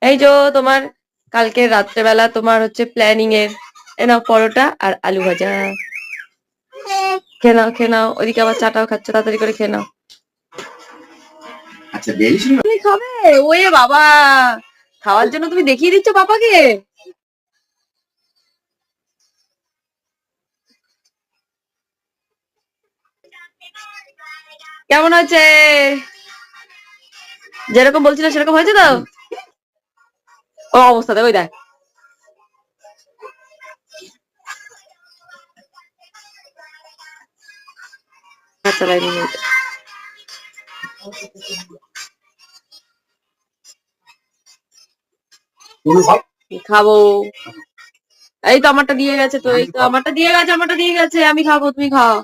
এই যে তোমার কালকে রাত্রেবেলা তোমার হচ্ছে প্ল্যানিং এর এ নাও পরোটা আর আলু ভাজা। খেয়ে নাও খেয়ে নাও, ওইদিকে আবার চাটাও খাচ্ছ, তাড়াতাড়ি করে খেয়ে নাও। আচ্ছা দেরি ছিল। তুমি খাবে? ওয়ে বাবা, খাওয়ার জন্য তুমি দেখিয়ে দিচ্ছ পাপাকে। কেমন হয়েছে? যেরকম বলছিল সেরকম হয়েছে তো? ও অবস্থা দেখ, ওই দেখ। আচ্ছা লাইনিং খাবো। এই তো আমারটা দিয়ে গেছে, তো এই তো আমারটা দিয়ে গেছে, আমারটা দিয়ে গেছে, আমি খাবো, তুমি খাও।